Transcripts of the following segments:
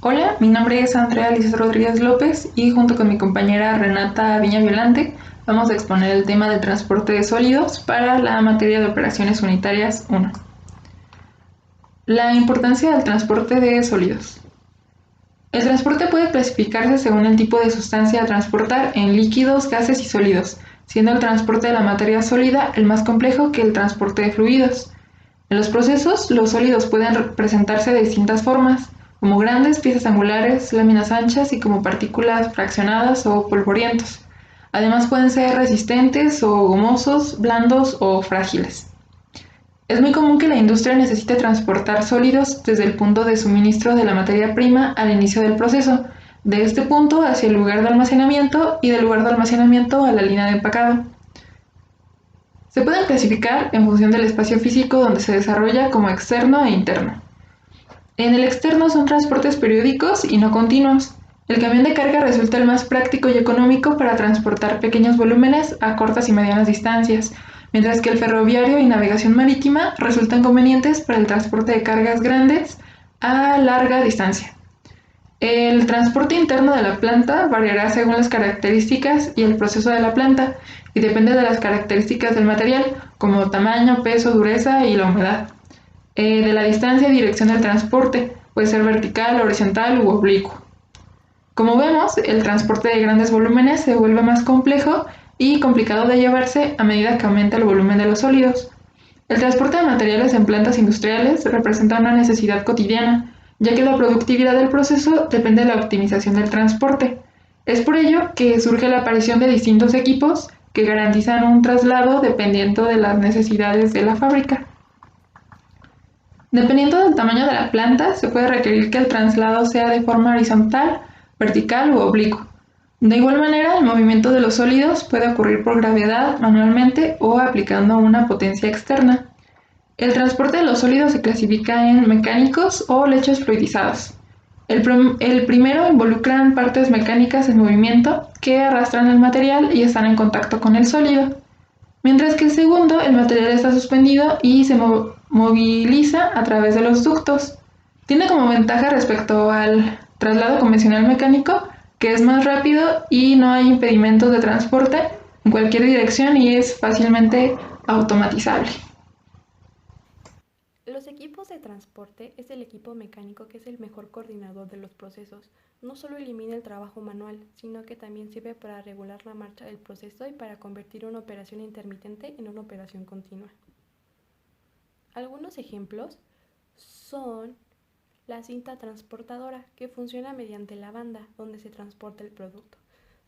Hola, mi nombre es Andrea Liz Rodríguez López y junto con mi compañera Renata Viña Violante vamos a exponer el tema del transporte de sólidos para la materia de operaciones unitarias 1. La importancia del transporte de sólidos. El transporte puede clasificarse según el tipo de sustancia a transportar en líquidos, gases y sólidos, siendo el transporte de la materia sólida el más complejo que el transporte de fluidos. En los procesos, los sólidos pueden presentarse de distintas formas, como grandes piezas angulares, láminas anchas y como partículas fraccionadas o polvorientos. Además pueden ser resistentes o gomosos, blandos o frágiles. Es muy común que la industria necesite transportar sólidos desde el punto de suministro de la materia prima al inicio del proceso, de este punto hacia el lugar de almacenamiento y del lugar de almacenamiento a la línea de empacado. Se pueden clasificar en función del espacio físico donde se desarrolla como externo e interno. En el externo son transportes periódicos y no continuos. El camión de carga resulta el más práctico y económico para transportar pequeños volúmenes a cortas y medianas distancias, mientras que el ferroviario y navegación marítima resultan convenientes para el transporte de cargas grandes a larga distancia. El transporte interno de la planta variará según las características y el proceso de la planta y depende de las características del material, como tamaño, peso, dureza y la humedad. De la distancia y dirección del transporte, puede ser vertical, horizontal u oblicuo. Como vemos, el transporte de grandes volúmenes se vuelve más complejo y complicado de llevarse a medida que aumenta el volumen de los sólidos. El transporte de materiales en plantas industriales representa una necesidad cotidiana, ya que la productividad del proceso depende de la optimización del transporte. Es por ello que surge la aparición de distintos equipos que garantizan un traslado dependiendo de las necesidades de la fábrica. Dependiendo del tamaño de la planta, se puede requerir que el traslado sea de forma horizontal, vertical u oblicuo. De igual manera, el movimiento de los sólidos puede ocurrir por gravedad, manualmente o aplicando una potencia externa. El transporte de los sólidos se clasifica en mecánicos o lechos fluidizados. El primero involucran partes mecánicas en movimiento que arrastran el material y están en contacto con el sólido, mientras que el segundo, el material está suspendido y se moviliza a través de los ductos. Tiene como ventaja respecto al traslado convencional mecánico que es más rápido y no hay impedimentos de transporte en cualquier dirección y es fácilmente automatizable. Los equipos de transporte es el equipo mecánico que es el mejor coordinador de los procesos. No solo elimina el trabajo manual, sino que también sirve para regular la marcha del proceso y para convertir una operación intermitente en una operación continua. Algunos ejemplos son la cinta transportadora, que funciona mediante la banda donde se transporta el producto.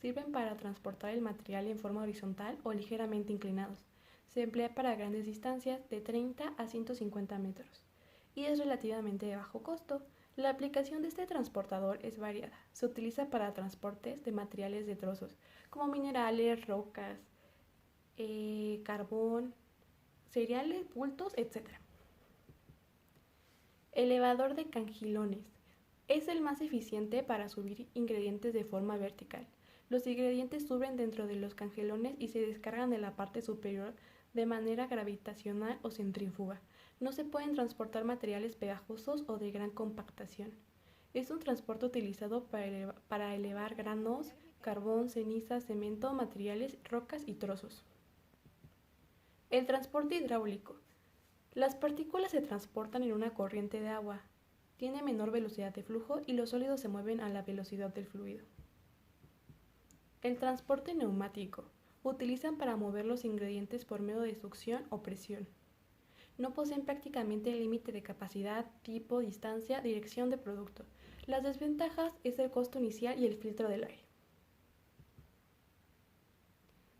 Sirven para transportar el material en forma horizontal o ligeramente inclinados. Se emplea para grandes distancias de 30 a 150 metros y es relativamente de bajo costo. La aplicación de este transportador es variada. Se utiliza para transportes de materiales de trozos, como minerales, rocas, carbón, cereales, bultos, etc. Elevador de cangilones. Es el más eficiente para subir ingredientes de forma vertical. Los ingredientes suben dentro de los cangelones y se descargan de la parte superior de manera gravitacional o centrífuga. No se pueden transportar materiales pegajosos o de gran compactación. Es un transporte utilizado para elevar granos, carbón, ceniza, cemento, materiales, rocas y trozos. El transporte hidráulico. Las partículas se transportan en una corriente de agua. Tiene menor velocidad de flujo y los sólidos se mueven a la velocidad del fluido. El transporte neumático. Utilizan para mover los ingredientes por medio de succión o presión. No poseen prácticamente límite de capacidad, tipo, distancia, dirección de producto. Las desventajas es el costo inicial y el filtro del aire.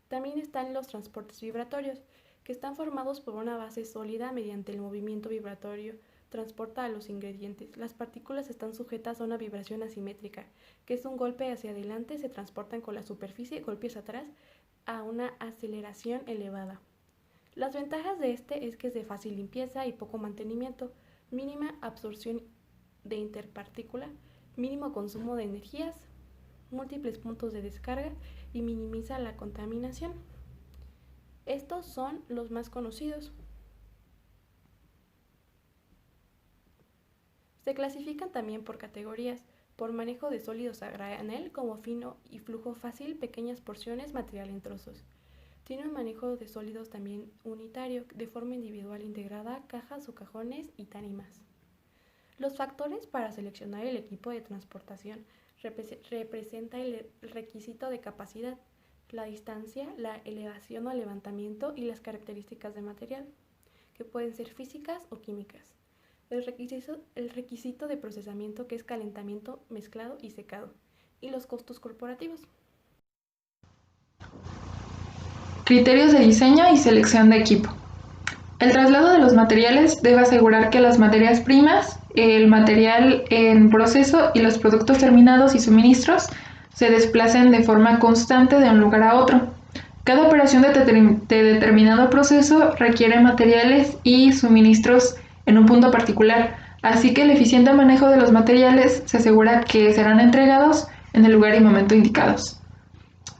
También están los transportes vibratorios, que están formados por una base sólida mediante el movimiento vibratorio transporta a los ingredientes. Las partículas están sujetas a una vibración asimétrica, que es un golpe hacia adelante, se transportan con la superficie, golpes atrás, a una aceleración elevada. Las ventajas de este es que es de fácil limpieza y poco mantenimiento, mínima absorción de interpartícula, mínimo consumo de energías, múltiples puntos de descarga y minimiza la contaminación. Estos son los más conocidos. Se clasifican también por categorías. por manejo de sólidos a granel como fino y flujo fácil, pequeñas porciones, material en trozos. Tiene un manejo de sólidos también unitario, de forma individual integrada, cajas o cajones y tarimas. Los factores para seleccionar el equipo de transportación representa el requisito de capacidad, la distancia, la elevación o levantamiento y las características de material, que pueden ser físicas o químicas. El requisito de procesamiento, que es calentamiento, mezclado y secado, y los costos corporativos. Criterios de diseño y selección de equipo. El traslado de los materiales debe asegurar que las materias primas, el material en proceso y los productos terminados y suministros se desplacen de forma constante de un lugar a otro. Cada operación de determinado proceso requiere materiales y suministros en un punto particular, así que el eficiente manejo de los materiales se asegura que serán entregados en el lugar y momento indicados.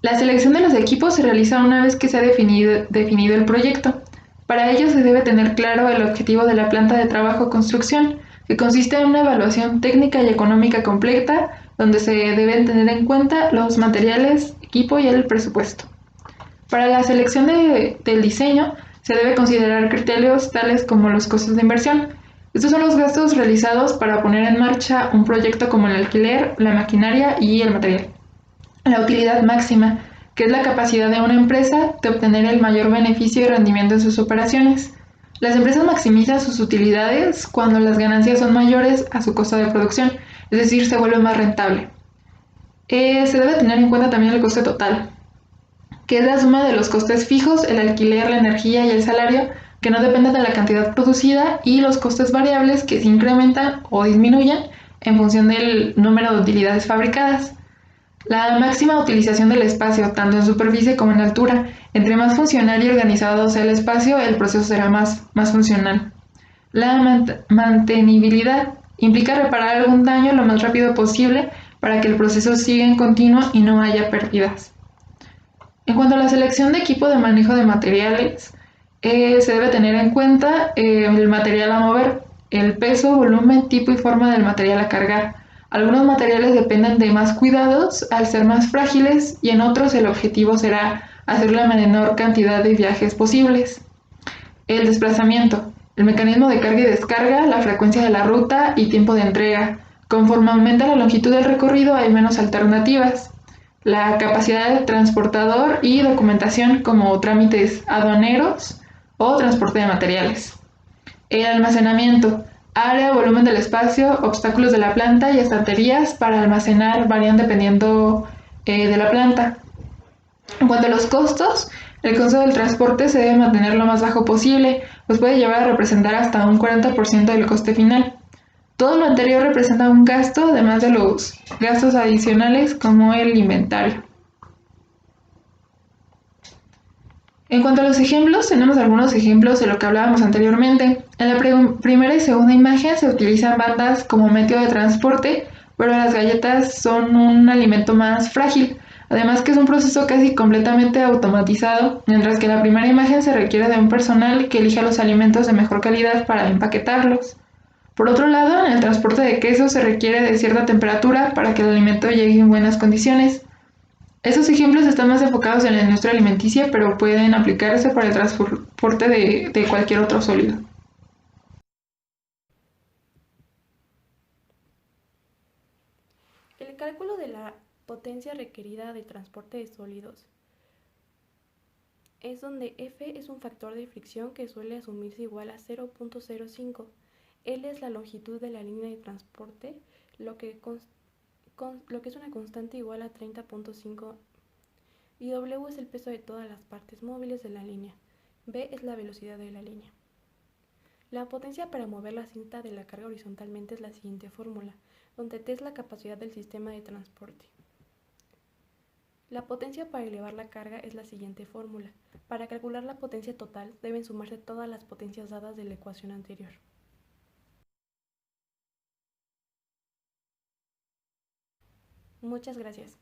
La selección de los equipos se realiza una vez que se ha definido el proyecto. Para ello se debe tener claro el objetivo de la planta de trabajo o construcción, que consiste en una evaluación técnica y económica completa, donde se deben tener en cuenta los materiales, equipo y el presupuesto. Para la selección del diseño se debe considerar criterios tales como los costos de inversión. Estos son los gastos realizados para poner en marcha un proyecto, como el alquiler, la maquinaria y el material. La utilidad máxima, que es la capacidad de una empresa de obtener el mayor beneficio y rendimiento en sus operaciones. Las empresas maximizan sus utilidades cuando las ganancias son mayores a su costo de producción, es decir, se vuelve más rentable. Se debe tener en cuenta también el coste total, que es la suma de los costes fijos, el alquiler, la energía y el salario, que no dependen de la cantidad producida, y los costes variables, que se incrementan o disminuyen en función del número de utilidades fabricadas. La máxima utilización del espacio, tanto en superficie como en altura. Entre más funcional y organizado sea el espacio, el proceso será más funcional. La mantenibilidad implica reparar algún daño lo más rápido posible para que el proceso siga en continuo y no haya pérdidas. En cuanto a la selección de equipo de manejo de materiales, se debe tener en cuenta el material a mover, el peso, volumen, tipo y forma del material a cargar. Algunos materiales dependen de más cuidados al ser más frágiles, y en otros el objetivo será hacer la menor cantidad de viajes posibles. El desplazamiento, el mecanismo de carga y descarga, la frecuencia de la ruta y tiempo de entrega. Conforme aumenta la longitud del recorrido hay menos alternativas. La capacidad del transportador y documentación, como trámites aduaneros o transporte de materiales. El almacenamiento, área, volumen del espacio, obstáculos de la planta y estanterías para almacenar varían dependiendo de la planta. En cuanto a los costos, el costo del transporte se debe mantener lo más bajo posible, pues puede llegar a representar hasta un 40% del coste final. Todo lo anterior representa un gasto, además de los gastos adicionales como el inventario. En cuanto a los ejemplos, tenemos algunos ejemplos de lo que hablábamos anteriormente. En la primera y segunda imagen se utilizan bandas como método de transporte, pero las galletas son un alimento más frágil, además que es un proceso casi completamente automatizado, mientras que en la primera imagen se requiere de un personal que elija los alimentos de mejor calidad para empaquetarlos. Por otro lado, en el transporte de queso se requiere de cierta temperatura para que el alimento llegue en buenas condiciones. Estos ejemplos están más enfocados en la industria alimenticia, pero pueden aplicarse para el transporte de cualquier otro sólido. El cálculo de la potencia requerida de transporte de sólidos es donde F es un factor de fricción que suele asumirse igual a 0.05. L es la longitud de la línea de transporte, lo que es una constante igual a 30.5, y W es el peso de todas las partes móviles de la línea. B es la velocidad de la línea. La potencia para mover la cinta de la carga horizontalmente es la siguiente fórmula, donde T es la capacidad del sistema de transporte. La potencia para elevar la carga es la siguiente fórmula. Para calcular la potencia total deben sumarse todas las potencias dadas de la ecuación anterior. Muchas gracias.